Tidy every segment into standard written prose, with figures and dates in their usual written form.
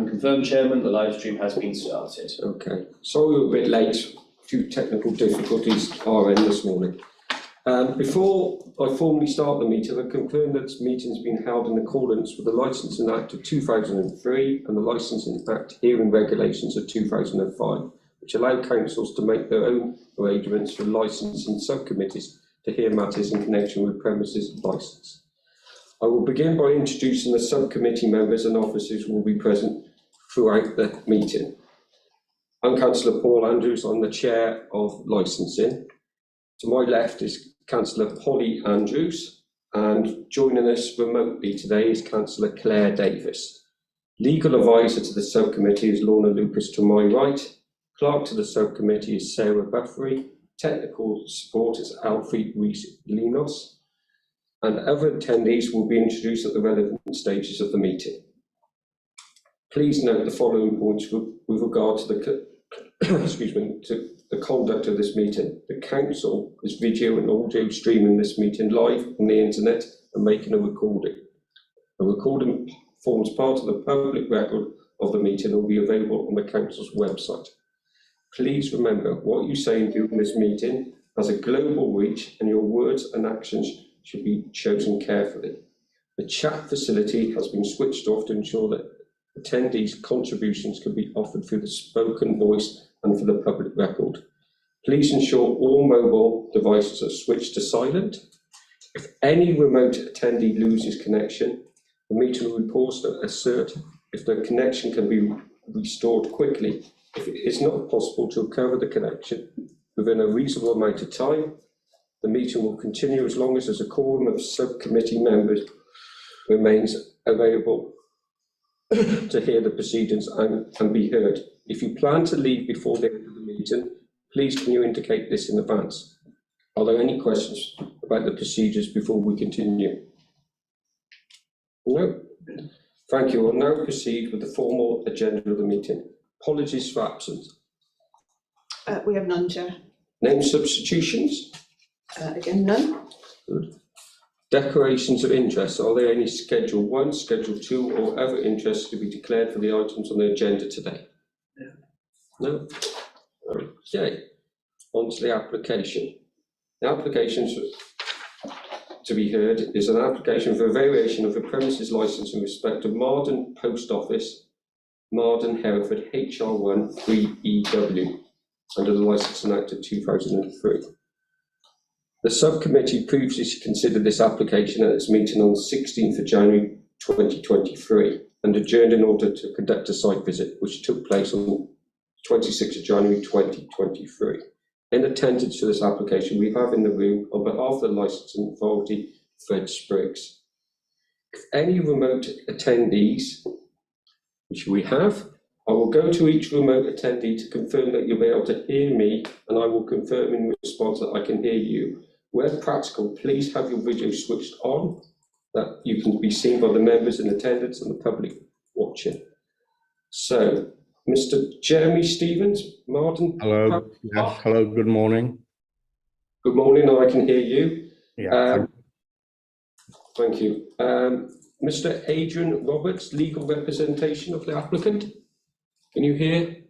can confirm, Chairman, the live stream has been started. Okay, sorry we're a bit late. A few technical difficulties our end this morning. Before I formally start the meeting, I confirm that this meeting has been held in accordance with the Licensing Act of 2003 and the Licensing Act Hearing Regulations of 2005, which allow councils to make their own arrangements for licensing subcommittees to hear matters in connection with premises licence. I will begin by introducing the subcommittee members and officers who will be present throughout the meeting. I'm Councillor Paul Andrews, I'm the Chair of Licensing. To my left is Councillor Polly Andrews, and joining us remotely today is Councillor Claire Davis. Legal advisor to the subcommittee is Lorna Lucas to my right. Clerk to the subcommittee is Sarah Buffery. Technical support is Alfred Rees-Linos. And other attendees will be introduced at the relevant stages of the meeting. Please note the following points with regard to the to the conduct of this meeting. The council is video and audio streaming this meeting live on the internet and making a recording. A recording forms part of the public record of the meeting and will be available on the council's website. Please remember what you say during this meeting has a global reach, and your words and actions should be chosen carefully. The chat facility has been switched off to ensure that attendees' contributions can be offered through the spoken voice and for the public record. Please ensure all mobile devices are switched to silent. If any remote attendee loses connection, the meeting will be paused to assert if the connection can be restored quickly. If it is not possible to recover the connection within a reasonable amount of time, the meeting will continue as long as there's a quorum of subcommittee members remains available to hear the proceedings and be heard. If you plan to leave before the end of the meeting, please can you indicate this in advance? Are there any questions about the procedures before we continue? No? Thank you. We'll now proceed with the formal agenda of the meeting. Apologies for absence. We have none, Chair. Name substitutions? Again, none. Good. Declarations of interest. Are there any Schedule 1, Schedule 2 or other interests to be declared for the items on the agenda today? No? Okay. On to the application. The application to be heard is an application for a variation of a premises licence in respect of Marden Post Office, Marden, Hereford, HR1 3EW, under the Licensing Act of 2003. The subcommittee previously considered this application at its meeting on the 16th of January 2023 and adjourned in order to conduct a site visit, which took place on 26th of January 2023. In attendance to this application, we have in the room, on behalf of the licensing authority, Fred Spriggs. If any remote attendees, which we have, I will go to each remote attendee to confirm that you'll be able to hear me, and I will confirm in response that I can hear you. Where practical, please have your video switched on, that you can be seen by the members in attendance and the public watching. So, Mr. Jeremy Stevens, Marden. Hello. Yes, hello, good morning. Good morning, I can hear you. Yeah. Thank you. Mr. Adrian Roberts, legal representation of the applicant. Can you hear?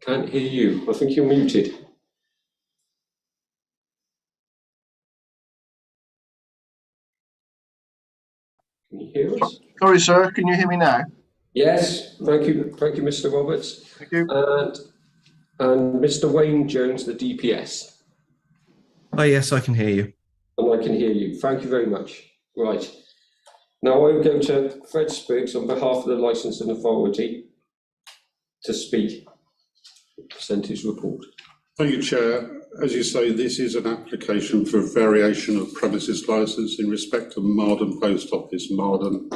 Can't hear you. I think you're muted. Can you hear us? Sorry, sir. Can you hear me now? Yes. Thank you, Mr. Roberts. Thank you. And Mr. Wayne Jones, the DPS. Oh, yes, I can hear you. And I can hear you. Thank you very much. Right. Now I will go to Fred Spriggs on behalf of the licensing authority to speak. Present his report. Thank you, Chair. As you say, this is an application for a variation of premises licence in respect of Marden Post Office, Marden,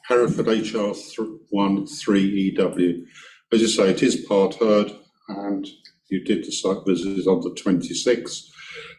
Hereford HR1 3EW. As you say, it is part heard, and you did the site visit on the 26th.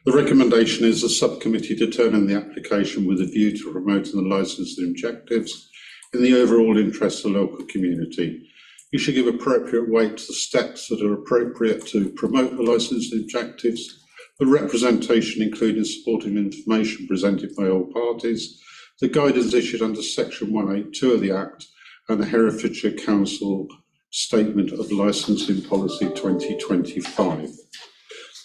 The recommendation is the subcommittee determine the application with a view to promoting the licensing objectives in the overall interest of the local community. You should give appropriate weight to the steps that are appropriate to promote the licensing objectives, the representation including supporting information presented by all parties, the guidance issued under section 182 of the Act, and the Herefordshire Council Statement of Licensing Policy 2025.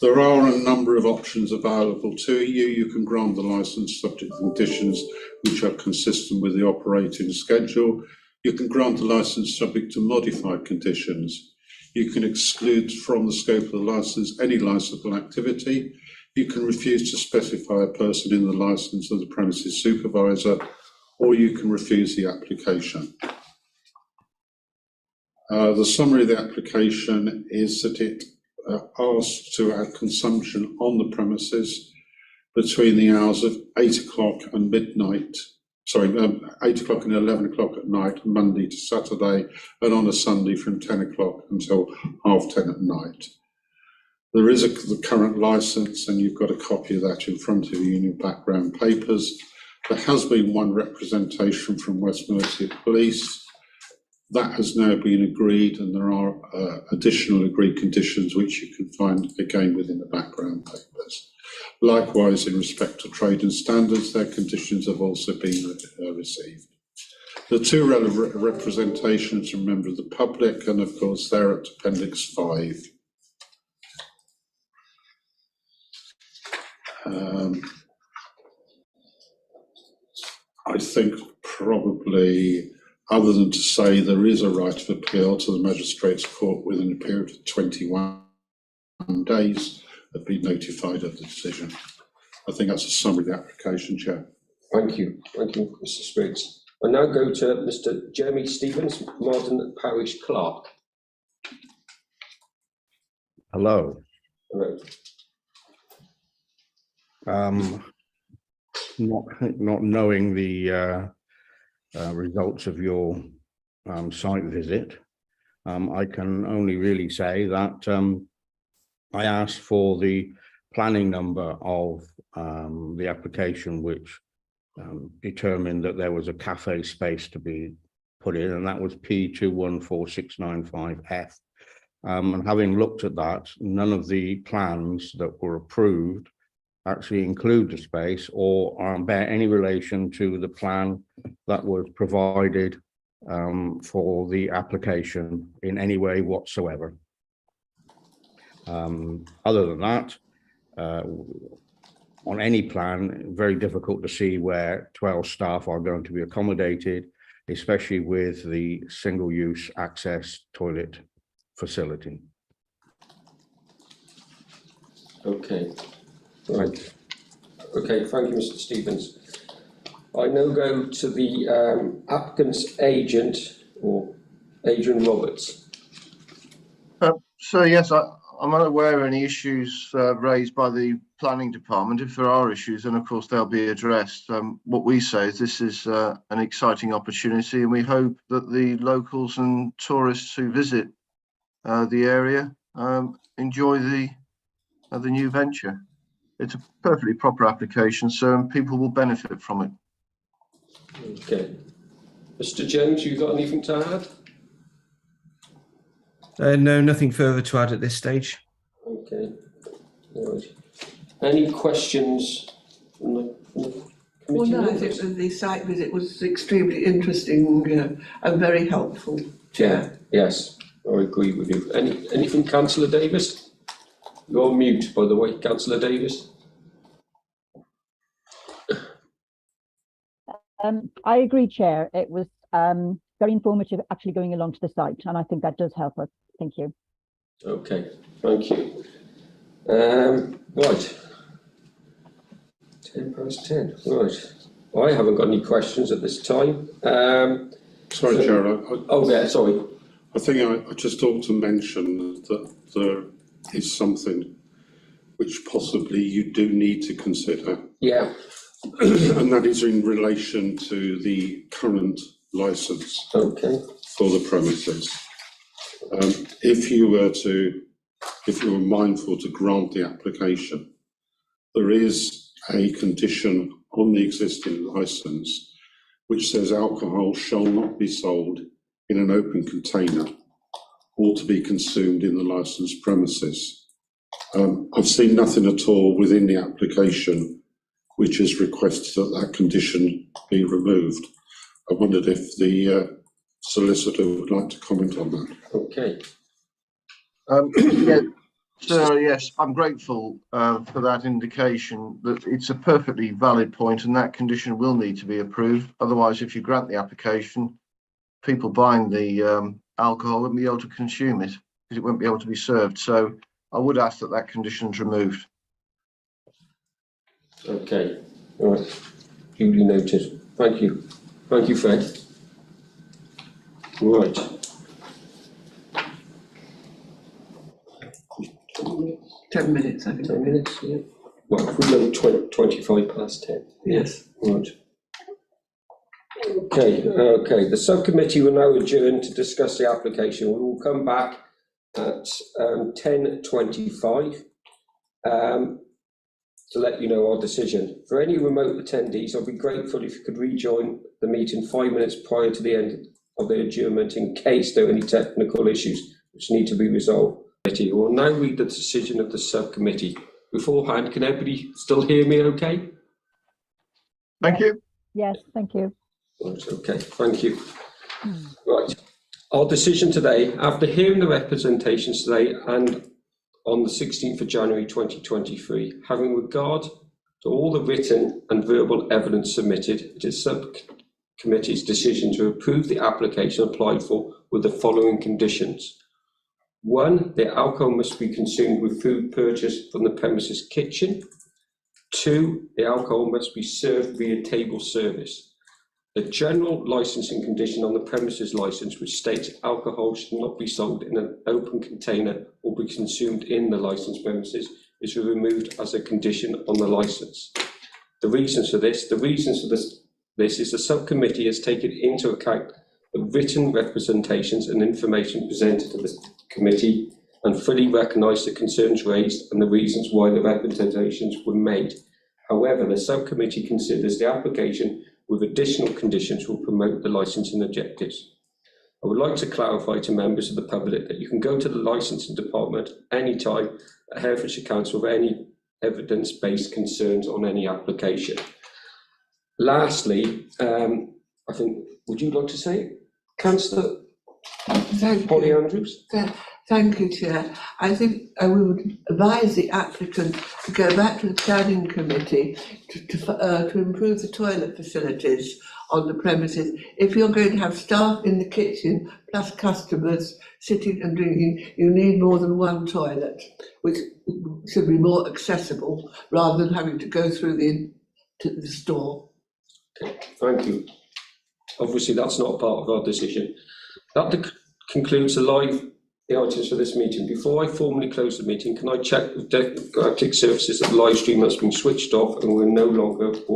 There are a number of options available to you. You can grant the licence subject to conditions which are consistent with the operating schedule. You can grant the licence subject to modified conditions. You can exclude from the scope of the licence any licensable activity. You can refuse to specify a person in the licence as the premises supervisor, or you can refuse the application. The summary of the application is that it asks to add consumption on the premises between the hours of 8 o'clock and midnight, 8 o'clock and 11 o'clock at night, Monday to Saturday, and on a Sunday from 10 o'clock until 10:30 at night. There is the current licence, and you've got a copy of that in front of you in your background papers. There has been one representation from West Mercia Police. That has now been agreed, and there are additional agreed conditions which you can find again within the background papers. Likewise, in respect to trade and standards, their conditions have also been received. The two relevant representations from members of the public, and of course they're at Appendix 5. I think probably, other than to say there is a right of appeal to the Magistrates' Court within a period of 21 days, have been notified of the decision. I think that's a summary of the application, Chair. Thank you, Mr. Spriggs. I now go to Mr. Jeremy Stevens, Marden Parish Clerk. Hello. Hello. Not knowing the results of your site visit, I can only really say that I asked for the planning number of the application, which determined that there was a cafe space to be put in, and that was P214695F. And having looked at that, none of the plans that were approved actually include the space or bear any relation to the plan that was provided for the application in any way whatsoever. Other than that, on any plan, very difficult to see where 12 staff are going to be accommodated, especially with the single-use access toilet facility. Okay. Right. Okay, thank you, Mr. Stevens. I now go to the applicant's agent, or Adrian Roberts. So yes, I'm unaware of any issues raised by the planning department. If there are issues, then of course they'll be addressed. What we say is this is an exciting opportunity, and we hope that the locals and tourists who visit the area enjoy the new venture. It's a perfectly proper application, so people will benefit from it. Okay. Mr. James, you got anything to add? No, nothing further to add at this stage. Okay. Right. Any questions from the committee Well, no, I members? think the site visit was extremely interesting and very helpful. Yeah, yes, I agree with you. Anything, Councillor Davis? You're on mute, by the way, Councillor Davis. I agree, Chair. It was very informative actually going along to the site, and I think that does help us. Thank you. Okay, thank you. Right. 10:10, right. I haven't got any questions at this time. Sorry, Chair. Oh, yeah, sorry. I think I just ought to mention that there is something which possibly you do need to consider. Yeah. And that is in relation to the current licence Okay. for the premises. If you were mindful to grant the application, there is a condition on the existing licence which says alcohol shall not be sold in an open container or to be consumed in the licensed premises. I've seen nothing at all within the application which has requested that that condition be removed. I wondered if the solicitor would like to comment on that. Okay. Yeah, Sarah, yes, I'm grateful for that indication that it's a perfectly valid point and that condition will need to be approved. Otherwise, if you grant the application, people buying the alcohol won't be able to consume it because it won't be able to be served. So I would ask that that condition's removed. Okay, all right, duly noted. Thank you. Thank you, Fred. Right. 10 minutes, I think. 10 minutes, yeah. Well, if we go 25 past 10. Yes. Right. Okay, the subcommittee will now adjourn to discuss the application. We will come back at 10:25 to let you know our decision. For any remote attendees, I'd be grateful if you could rejoin the meeting 5 minutes prior to the end of the adjournment in case there are any technical issues which need to be resolved. We will now read the decision of the subcommittee. Beforehand, can everybody still hear me okay? Thank you. Yes, thank you. Right, okay, thank you. Right, our decision today, after hearing the representations today and on the 16th of January 2023, having regard to all the written and verbal evidence submitted, it is subcommittee's decision to approve the application applied for with the following conditions. 1, the alcohol must be consumed with food purchased from the premises kitchen. 2, the alcohol must be served via table service. The general licensing condition on the premises license, which states alcohol should not be sold in an open container or be consumed in the licensed premises, is removed as a condition on the license. The reasons for this is the subcommittee has taken into account the written representations and information presented to the committee and fully recognised the concerns raised and the reasons why the representations were made. However, the subcommittee considers the application with additional conditions will promote the licensing objectives. I would like to clarify to members of the public that you can go to the licensing department anytime at Herefordshire Council with any evidence-based concerns on any application. Lastly, I think, would you like to say it? Councillor Polly Andrews? Thank you, Chair. I think we would advise the applicant to go back to the planning committee to improve the toilet facilities on the premises. If you're going to have staff in the kitchen plus customers sitting and drinking, you need more than one toilet, which should be more accessible rather than having to go through to the store. Okay, thank you. Obviously, that's not part of our decision. That concludes the items for this meeting. Before I formally close the meeting, can I check with Galactic Services that the live stream has been switched off and we're no longer